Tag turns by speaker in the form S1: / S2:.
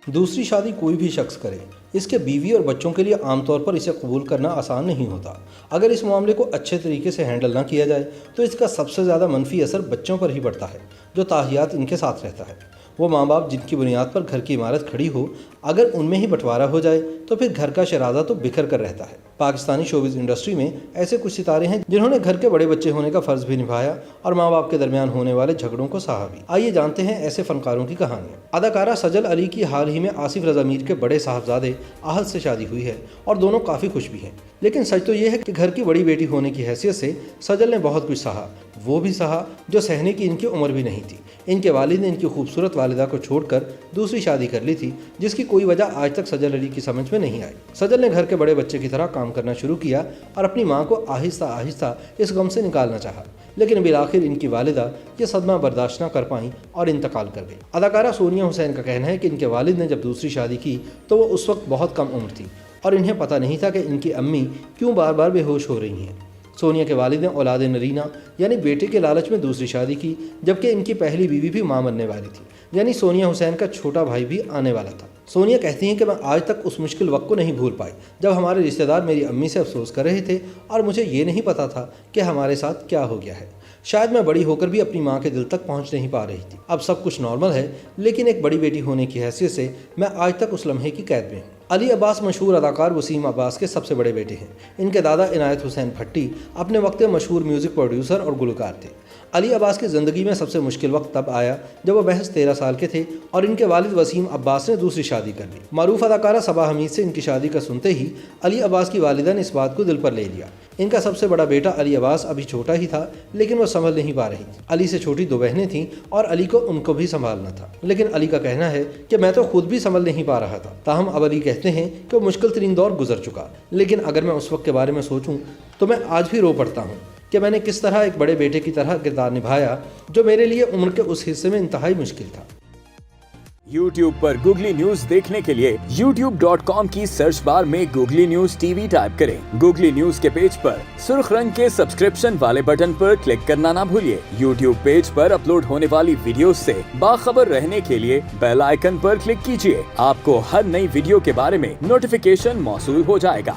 S1: دوسری شادی کوئی بھی شخص کرے، اس کے بیوی اور بچوں کے لیے عام طور پر اسے قبول کرنا آسان نہیں ہوتا۔ اگر اس معاملے کو اچھے طریقے سے ہینڈل نہ کیا جائے تو اس کا سب سے زیادہ منفی اثر بچوں پر ہی پڑتا ہے، جو تاحیات ان کے ساتھ رہتا ہے۔ وہ ماں باپ جن کی بنیاد پر گھر کی عمارت کھڑی ہو، اگر ان میں ہی بٹوارا ہو جائے تو پھر گھر کا شرازہ تو بکھر کر رہتا ہے۔ پاکستانی شوبز انڈسٹری میں ایسے کچھ ستارے ہیں جنہوں نے گھر کے بڑے بچے ہونے کا فرض بھی نبھایا اور ماں باپ کے درمیان ہونے والے جھگڑوں کو سہا بھی۔ آئیے جانتے ہیں ایسے فنکاروں کی کہانیاں۔ اداکارہ سجل علی کی حال ہی میں آصف رضا میر کے بڑے صاحبزادے احد سے شادی ہوئی ہے اور دونوں کافی خوش بھی ہیں، لیکن سچ تو یہ ہے کہ گھر کی بڑی بیٹی ہونے کی حیثیت سے سجل نے بہت کچھ سہا، وہ بھی سہا جو سہنے کی ان کی عمر بھی نہیں تھی۔ ان کے والد نے ان کی خوبصورت والدہ کو چھوڑ کر دوسری شادی کر لی تھی، جس کی کوئی وجہ آج تک سجل علی کی سمجھ میں نہیں آئی۔ سجل نے گھر کے بڑے بچے کی طرح کام کرنا شروع کیا اور اپنی ماں کو آہستہ آہستہ اس غم سے نکالنا چاہا، لیکن بالآخر ان کی والدہ یہ صدمہ برداشت نہ کر پائیں اور انتقال کر گئی۔ اداکارہ سونیا حسین کا کہنا ہے کہ ان کے والد نے جب دوسری شادی کی تو وہ اس وقت بہت کم عمر تھی اور انہیں پتہ نہیں تھا کہ ان کی امی کیوں بار بار بے ہوش ہو رہی ہیں۔ سونیا کے والد نے اولاد نرینہ یعنی بیٹے کے لالچ میں دوسری شادی کی، جبکہ ان کی پہلی بیوی بھی ماں بننے والی تھی، یعنی سونیا حسین کا چھوٹا بھائی بھی آنے والا تھا۔ سونیا کہتی ہیں کہ میں آج تک اس مشکل وقت کو نہیں بھول پائی جب ہمارے رشتہ دار میری امی سے افسوس کر رہے تھے اور مجھے یہ نہیں پتا تھا کہ ہمارے ساتھ کیا ہو گیا ہے۔ شاید میں بڑی ہو کر بھی اپنی ماں کے دل تک پہنچ نہیں پا رہی تھی۔ اب سب کچھ نارمل ہے، لیکن ایک بڑی بیٹی ہونے کی حیثیت سے میں آج تک اس لمحے کی قید میں ہوں۔ علی عباس مشہور اداکار وسیم عباس کے سب سے بڑے بیٹے ہیں۔ ان کے دادا عنایت حسین بھٹی اپنے وقت کے مشہور میوزک پروڈیوسر اور گلوکار تھے۔ علی عباس کی زندگی میں سب سے مشکل وقت تب آیا جب وہ محض 13 سال کے تھے اور ان کے والد وسیم عباس نے دوسری شادی کر لی۔ معروف اداکارہ صبا حمید سے ان کی شادی کا سنتے ہی علی عباس کی والدہ نے اس بات کو دل پر لے لیا۔ ان کا سب سے بڑا بیٹا علی عباس ابھی چھوٹا ہی تھا، لیکن وہ سنبھل نہیں پا رہی تھی۔ علی سے چھوٹی 2 بہنیں تھیں اور علی کو ان کو بھی سنبھالنا تھا، لیکن علی کا کہنا ہے کہ میں تو خود بھی سنبھل نہیں پا رہا تھا۔ تاہم اب علی کہتے ہیں کہ وہ مشکل ترین دور گزر چکا، لیکن اگر میں اس وقت کے بارے میں سوچوں تو میں آج بھی رو پڑتا ہوں کہ میں نے کس طرح ایک بڑے بیٹے کی طرح کردار نبھایا جو میرے لیے عمر کے اس حصے میں انتہائی مشکل تھا۔
S2: YouTube پر گوگلی نیوز دیکھنے کے لیے youtube.com کی سرچ بار میں googly news T V type کریں۔ گوگلی نیوز کے پیج پر سرخ رنگ کے سبسکرپشن والے بٹن پر کلک کرنا نہ بھولیے۔ YouTube پیج پر اپلوڈ ہونے والی ویڈیوز سے باخبر رہنے کے لیے بیل آئیکن پر کلک کیجیے۔ آپ کو ہر نئی ویڈیو کے بارے میں نوٹیفیکیشن موصول ہو جائے گا۔